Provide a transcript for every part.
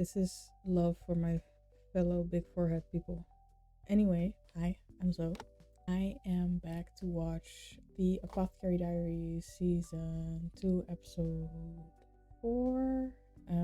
This is love for my fellow big forehead people. Anyway, hi, I'm Zoe. I am back to watch the Apothecary Diaries Season 2, Episode 4,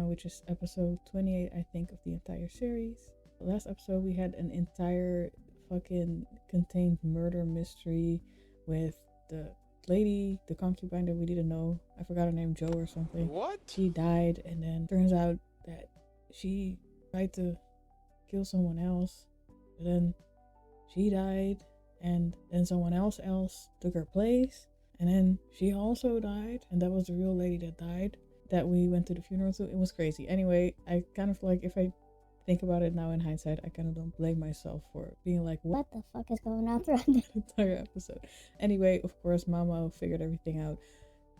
which is episode 28, I think, of the entire series. Last episode, we had an entire fucking contained murder mystery with the lady, the concubine that we didn't know. I forgot her name, Joe or something. What? She died, and then turns out that she tried to kill someone else, but then she died, and then someone else took her place, and then she also died, and that was the real lady that died that we went to the funeral to. It was crazy. Anyway, I kind of like, if I think about it now in hindsight, I kind of don't blame myself for being like, what the fuck is going on throughout the entire episode. Anyway, of course, Mama figured everything out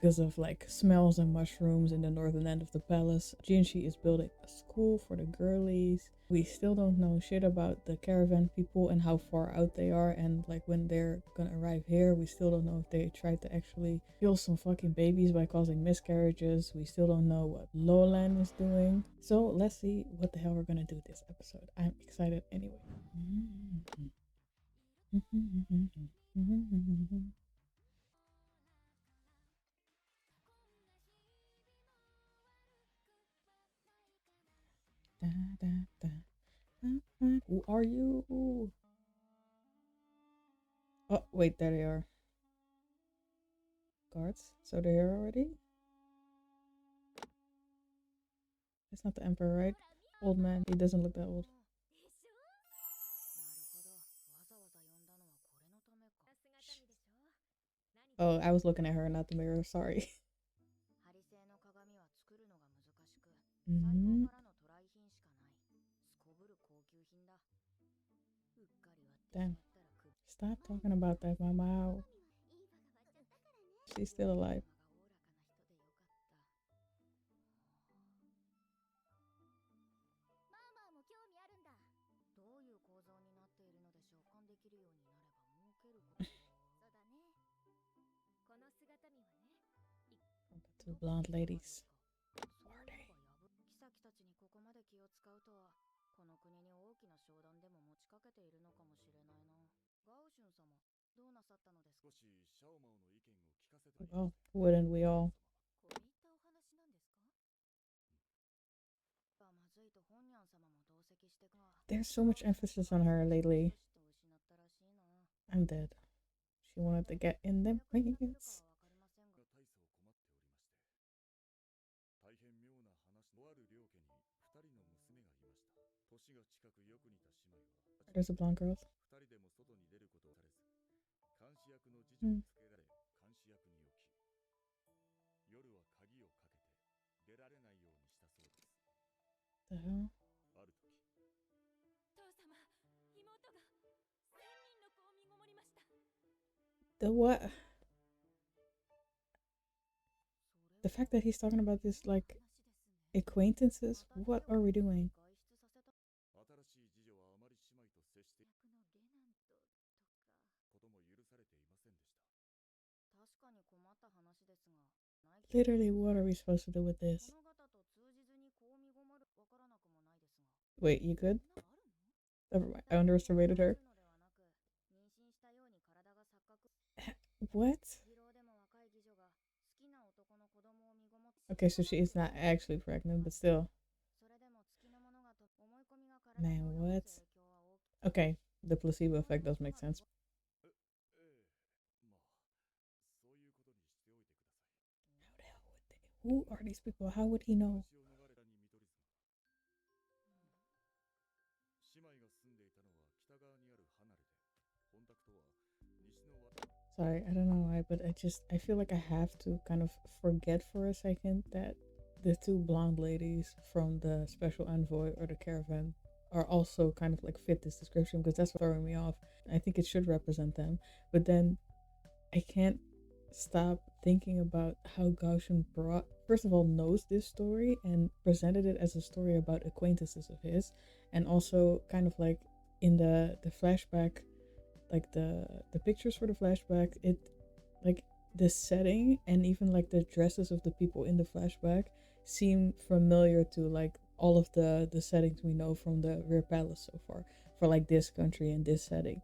because of like smells and mushrooms in the northern end of the palace. Jinshi is building a school for the girlies. We still don't know shit about the caravan people and how far out they are, and like when they're gonna arrive here. We still don't know if they tried to actually kill some fucking babies by causing miscarriages. We still don't know what Lowland is doing. So let's see what the hell we're gonna do this episode. I'm excited anyway. Da, da, da. Who are you? Oh, wait, there they are. Guards? So they're here already? It's not the Emperor, right? Old man. He doesn't look that old. Oh, I was looking at her, not the mirror. Sorry. Mm-hmm. Damn. Stop talking about that, Mama. She's still alive. The two blonde ladies. Who are they? Well, wouldn't we all? There's so much emphasis on her lately. I'm dead. She wanted to get in them pants. There's a blonde girl. The hell? The what? The fact that he's talking about this like acquaintances? What are we doing? Literally, what are we supposed to do with this? Wait, you good? Never mind. I underestimated her. What? Okay, so she is not actually pregnant, but still. Man, what? Okay, the placebo effect does make sense. How the hell would they? Who are these people? How would he know? Sorry, I don't know why, but I feel like I have to kind of forget for a second that the two blonde ladies from the special envoy or the caravan are also kind of like fit this description, because that's throwing me off. I think it should represent them, but then I can't stop thinking about how Gaushan first of all, knows this story and presented it as a story about acquaintances of his, and also kind of like in the flashback, like the pictures for the flashback, it like the setting and even like the dresses of the people in the flashback seem familiar to like all of the settings we know from the Rear Palace so far for like this country and this setting.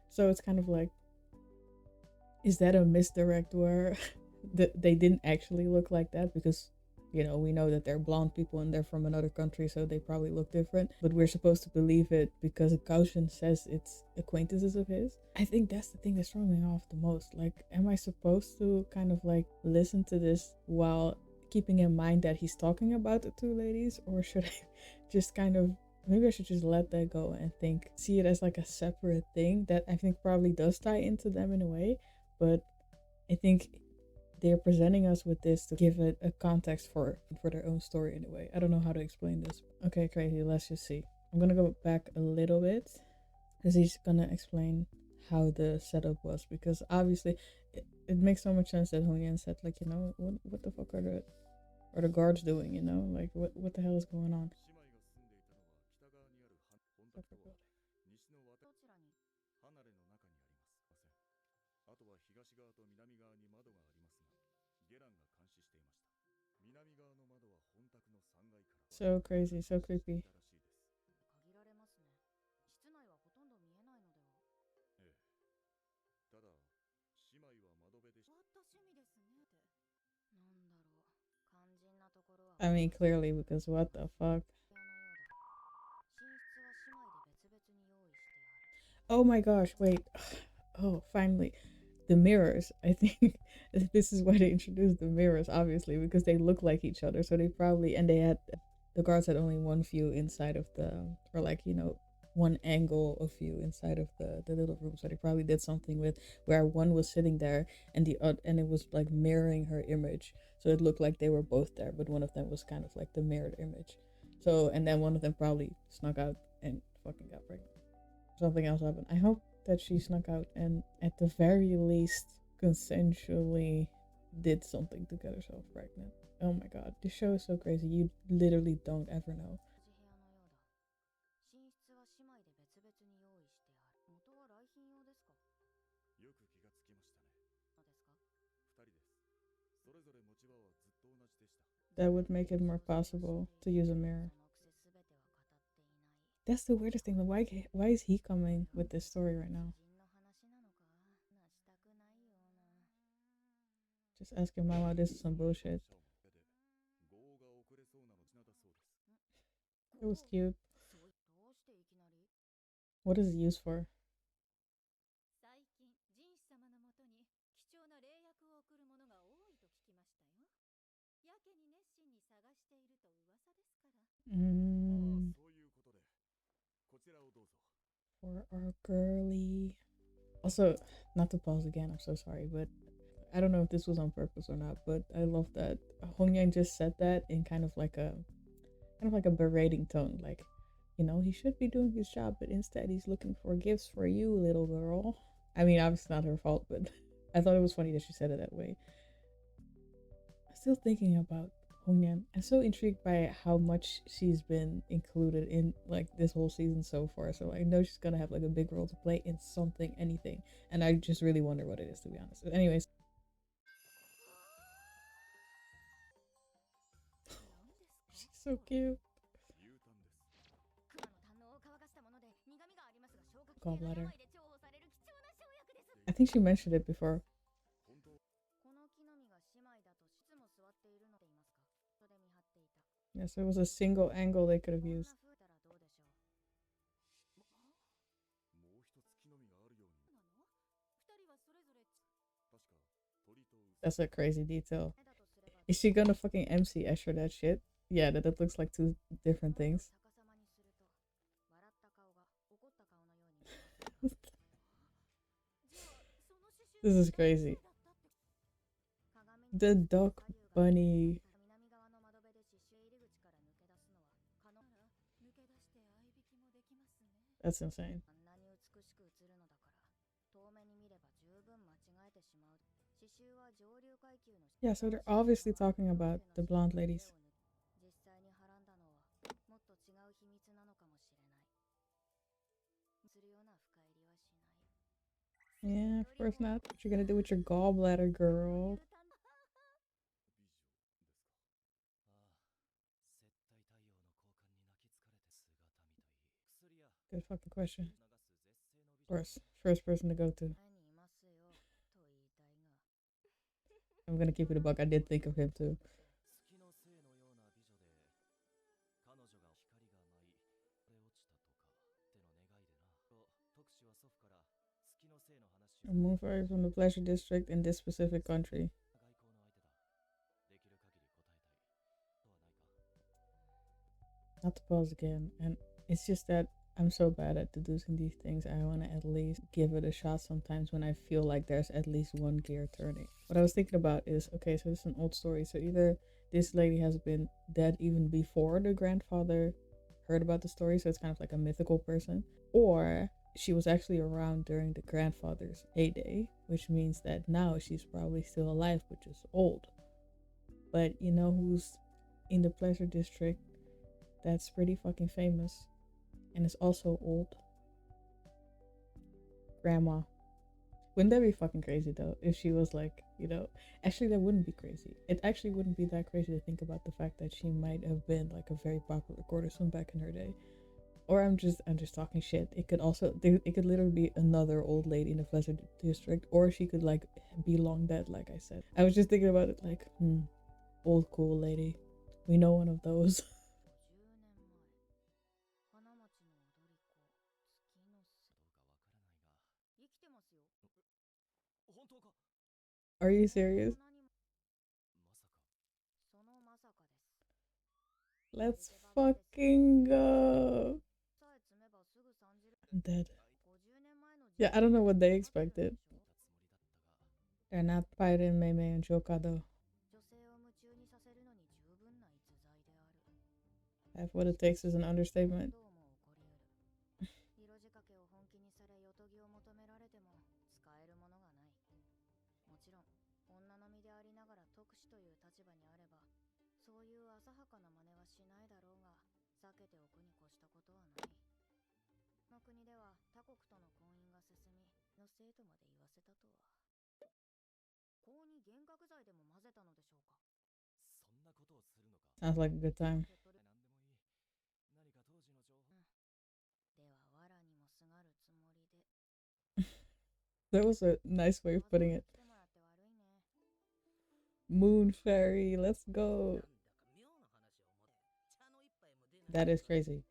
So it's kind of like, is that a misdirect where they didn't actually look like that? Because we know that they're blonde people and they're from another country, so they probably look different. But we're supposed to believe it because Gaushin says it's acquaintances of his. I think that's the thing that's throwing me off the most. Like, am I supposed to kind of like listen to this while keeping in mind that he's talking about the two ladies, or should I just kind of, maybe I should just let that go and see it as like a separate thing that I think probably does tie into them in a way, but I think they're presenting us with this to give it a context for their own story in a way. I don't know how to explain this. Okay, crazy. Let's just see. I'm gonna go back a little bit because he's gonna explain how the setup was, because obviously it makes so much sense that Hongyan said like, what the fuck are the guards doing? Like what the hell is going on? So crazy, so creepy. I mean, clearly, because what the fuck? Oh my gosh, wait. Oh, finally. The mirrors. I think this is why they introduced the mirrors, obviously, because they look like each other. So they probably, and the guards had only one view inside of or like, one angle of view inside of the little room. So they probably did something with where one was sitting there and and it was like mirroring her image. So it looked like they were both there, but one of them was kind of like the mirrored image. So, and then one of them probably snuck out and fucking got pregnant. Something else happened. I hope that she snuck out and at the very least consensually did something to get herself pregnant. Oh my god, this show is so crazy. You literally don't ever know. That would make it more possible to use a mirror. That's the weirdest thing. Why is he coming with this story right now? Just ask your mama. This is some bullshit. It was cute. What is it used for? Mm, for our girly. Also, not to pause again. I'm so sorry, but I don't know if this was on purpose or not. But I love that Hong Yang just said that in kind of like a berating tone, like, he should be doing his job, but instead he's looking for gifts for you, little girl. I mean, obviously not her fault, but I thought it was funny that she said it that way. I'm still thinking about Hongyan. I'm so intrigued by how much she's been included in like this whole season so far. So I know she's gonna have like a big role to play in something, anything, and I just really wonder what it is, to be honest. But anyways, she's so cute. Gallbladder. I think she mentioned it before. Yes, it was a single angle they could have used. That's a crazy detail. Is she gonna fucking MC Escher that shit? Yeah, that looks like two different things. This is crazy. The duck bunny. That's insane. Yeah, so they're obviously talking about the blonde ladies. Yeah, of course not. What you gonna do with your gallbladder, girl? Good fucking question. First person to go to. I'm gonna keep it a buck. I did think of him too. A moon fairy from the pleasure district in this specific country. Not to pause again, and it's just that I'm so bad at deducing these things. I want to at least give it a shot sometimes when I feel like there's at least one gear turning. What I was thinking about is okay, so this is an old story. So either this lady has been dead even before the grandfather heard about the story, so it's kind of like a mythical person, or she was actually around during the grandfather's heyday, which means that now she's probably still alive, but just old. But you know who's in the pleasure district that's pretty fucking famous and is also old? Grandma. Wouldn't that be fucking crazy though? If she was like, actually that wouldn't be crazy. It actually wouldn't be that crazy to think about the fact that she might have been like a very popular courtesan back in her day. Or I'm just talking shit. It could literally be another old lady in the pleasure district, or she could like be long dead, like I said. I was just thinking about it like, old cool lady. We know one of those. Are you serious? Let's fucking go. I'm dead. Yeah, I don't know what they expected. They're not fighting Mei Mei and Joka though. Half what it takes is an understatement. Sounds like a good time. That was a nice way of putting it. Moon fairy, let's go. That is crazy.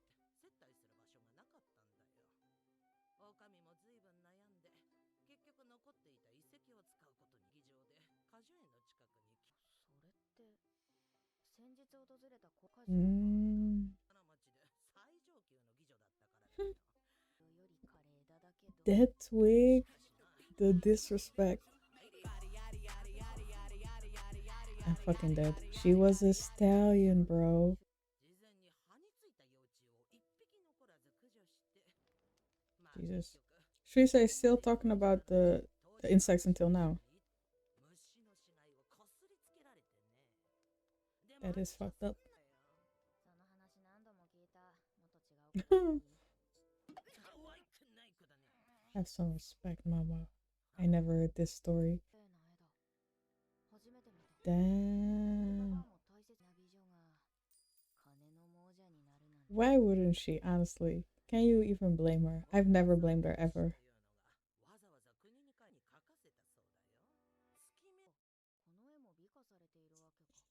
Mm. Dead twig, the disrespect. I'm fucking dead. She was a stallion, bro. Jesus. Teresa is still talking about the insects until now. That is fucked up. Have some respect, mama. I never heard this story. Damn. Why wouldn't she, honestly? Can you even blame her? I've never blamed her ever.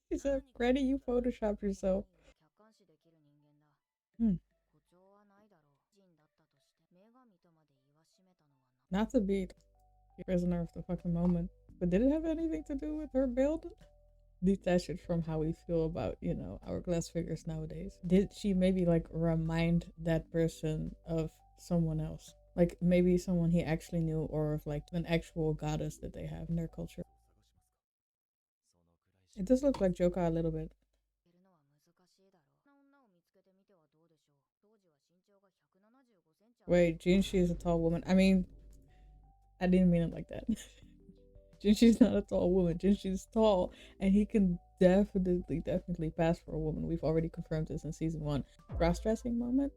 She said, Freddie, you photoshopped yourself. Hmm. Not to be prisoner of the fucking moment, but did it have anything to do with her build? Detach it from how we feel about, hourglass figures nowadays. Did she maybe like remind that person of someone else? Like maybe someone he actually knew, or of like an actual goddess that they have in their culture. It does look like Joka a little bit. Wait, Jinshi is a tall woman. I mean, I didn't mean it like that. Jinshi's not a tall woman. Jinshi's tall, and he can definitely pass for a woman. We've already confirmed this in season one. Cross dressing moment?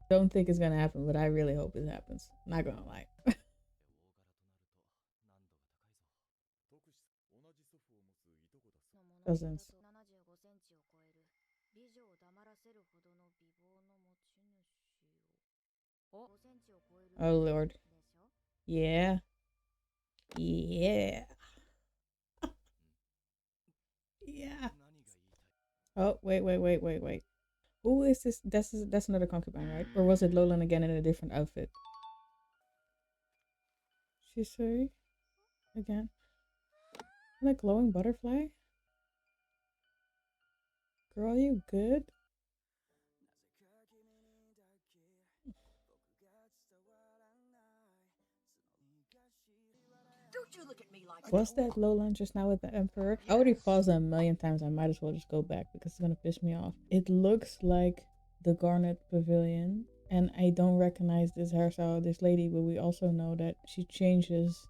Don't think it's gonna happen, but I really hope it happens. Not gonna lie. Cousins. Oh lord. Yeah. Yeah. Yeah. Oh, wait. Who is this? That's another concubine, right? Or was it Lolan again in a different outfit? Shisui again. And a glowing butterfly? Girl, you good? Was that Lolan just now with the Emperor? I already paused it a million times. I might as well just go back because it's gonna piss me off. It looks like the Garnet Pavilion, and I don't recognize this hairstyle of this lady, but we also know that she changes.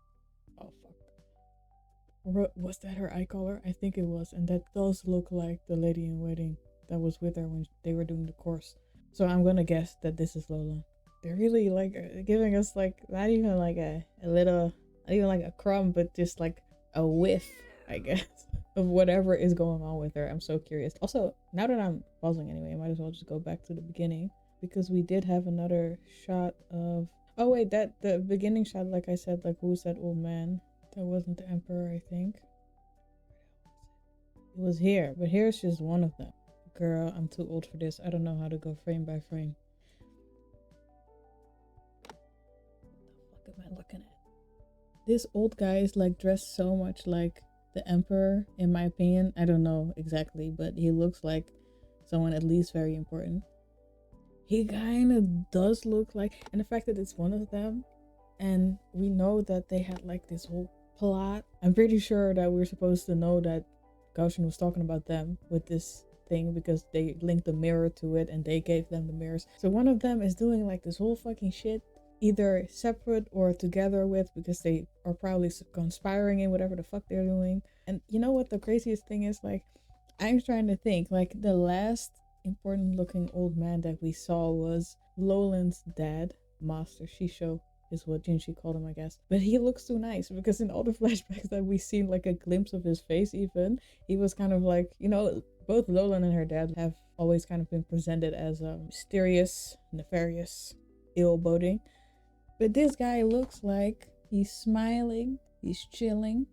Oh fuck. Was that her eye color? I think it was, and that does look like the lady in waiting that was with her when they were doing the course. So I'm gonna guess that this is Lolan. They're really like giving us like not even like a little, not even like a crumb, but just like a whiff, I guess, of whatever is going on with her. I'm so curious. Also, now that I'm pausing anyway, I might as well just go back to the beginning because we did have another shot of. Oh wait, that the beginning shot, like I said, like who's that old man? That wasn't the Emperor, I think. It was here, but here's just one of them. Girl, I'm too old for this. I don't know how to go frame by frame. What am I looking at? This old guy is like dressed so much like the Emperor, in my opinion. I don't know exactly, but he looks like someone at least very important. He kind of does look like, and the fact that it's one of them, and we know that they had like this whole plot. I'm pretty sure that we're supposed to know that Gaushin was talking about them with this thing because they linked the mirror to it and they gave them the mirrors. So one of them is doing like this whole fucking shit either separate or together with because they are probably conspiring in whatever the fuck they're doing. And you know what the craziest thing is? Like, I'm trying to think, like, the last important looking old man that we saw was Lolan's dad, Master Shisho is what Jinshi called him, I guess. But he looks too nice because in all the flashbacks that we seen, like a glimpse of his face, even he was kind of like, you know, both Lolan and her dad have always kind of been presented as mysterious, nefarious, ill-boding. But this guy looks like he's smiling, he's chilling.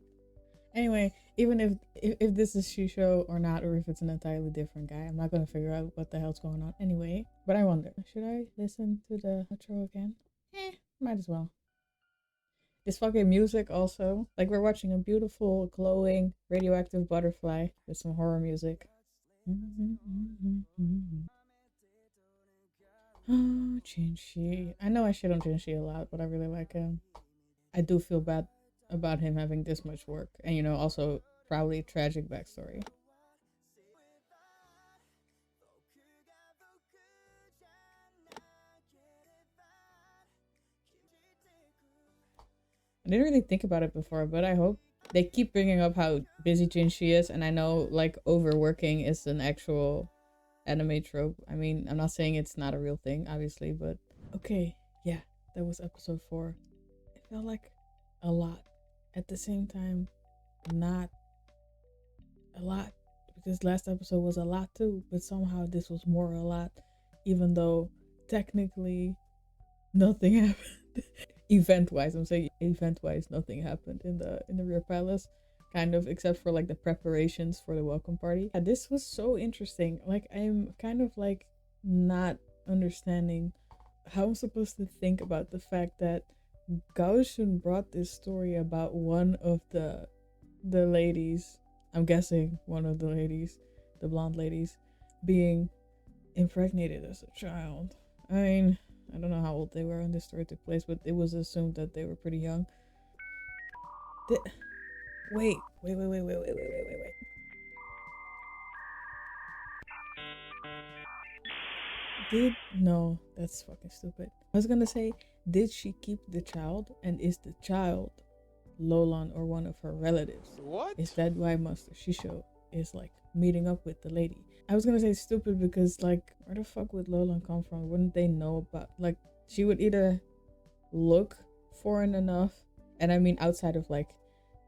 Anyway, even if this is Shisho or not, or if it's an entirely different guy, I'm not gonna figure out what the hell's going on anyway. But I wonder, should I listen to the outro again? Might as well. This fucking music also. Like we're watching a beautiful, glowing, radioactive butterfly with some horror music. Oh, Jinshi. I know I shit on Jinshi a lot, but I really like him. I do feel bad about him having this much work. And, you know, also probably a tragic backstory. I didn't really think about it before, but I hope they keep bringing up how busy Jinshi is. And I know, like, overworking is an actual anime trope. I mean, I'm not saying it's not a real thing, obviously, but okay, yeah, that was episode 4. It felt like a lot. At the same time, not a lot because last episode was a lot too, but somehow this was more a lot, even though technically nothing happened. Event wise, I'm saying event wise, nothing happened in the rear palace, kind of, except for like the preparations for the welcome party. Yeah, this was so interesting. Like I'm kind of like not understanding how I'm supposed to think about the fact that Gaoshin brought this story about one of the ladies, I'm guessing one of the ladies, the blonde ladies, being impregnated as a child. I mean, I don't know how old they were when this story took place, but it was assumed that they were pretty young. Wait. No, that's fucking stupid. I was gonna say, did she keep the child, and is the child Lolan or one of her relatives? What? Is that why Master Shisho is like meeting up with the lady? I was gonna say stupid because like where the fuck would Lolan come from? Wouldn't they know about, like, she would either look foreign enough, and I mean outside of like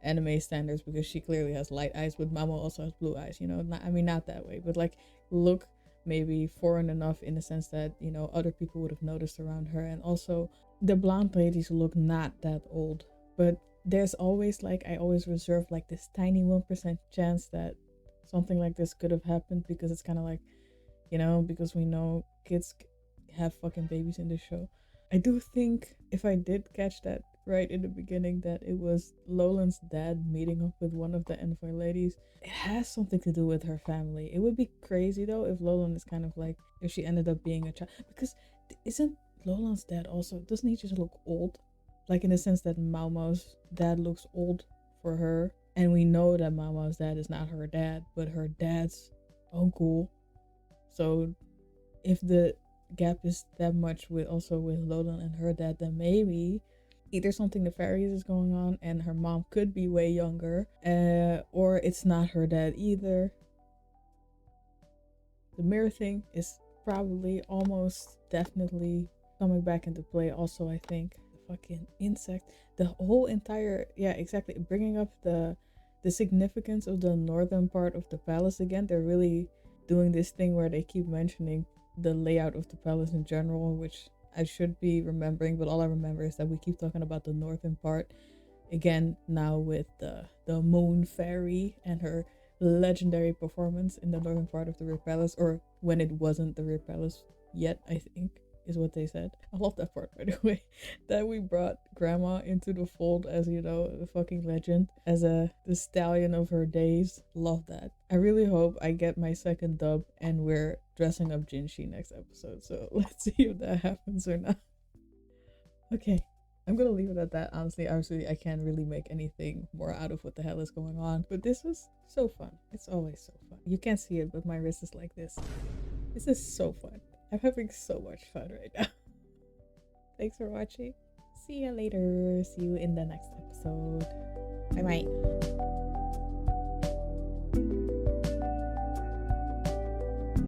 anime standards because she clearly has light eyes, but Mamo also has blue eyes, you know, not, I mean not that way, but like look maybe foreign enough in the sense that, you know, other people would have noticed around her. And also, the blonde ladies look not that old, but there's always like, I always reserve like this tiny 1% chance that something like this could have happened, because it's kind of like, you know, because we know kids have fucking babies in the show. I do think, if I did catch that right in the beginning, that it was Lolan's dad meeting up with one of the envoy ladies. It has something to do with her family. It would be crazy though if Lolan is kind of like, if she ended up being a child, because isn't Lolan's dad also, doesn't he just look old? Like in the sense that Mao Mao's dad looks old for her, and we know that Mao Mao's dad is not her dad, but her dad's uncle. So if the gap is that much with also with Lolan and her dad, then maybe either something nefarious is going on and her mom could be way younger, or it's not her dad either. The mirror thing is probably almost definitely coming back into play. Also, I think the fucking insect, the whole entire, yeah, exactly, bringing up the significance of the northern part of the palace again. They're really doing this thing where they keep mentioning the layout of the palace in general, which I should be remembering, but all I remember is that we keep talking about the northern part again now with the moon fairy and her legendary performance in the northern part of the Rear Palace, or when it wasn't the Rear Palace yet, I think is what they said. I love that part, by the way, that we brought grandma into the fold as, you know, a fucking legend, as the stallion of her days. Love that. I really hope I get my second dub and we're dressing up Jinshi next episode, so let's see if that happens or not. Okay, I'm gonna leave it at that. Honestly, obviously, I can't really make anything more out of what the hell is going on. But this was so fun. It's always so fun. You can't see it, but my wrist is like this. This is so fun. I'm having so much fun right now. Thanks for watching. See you later. See you in the next episode. Bye bye.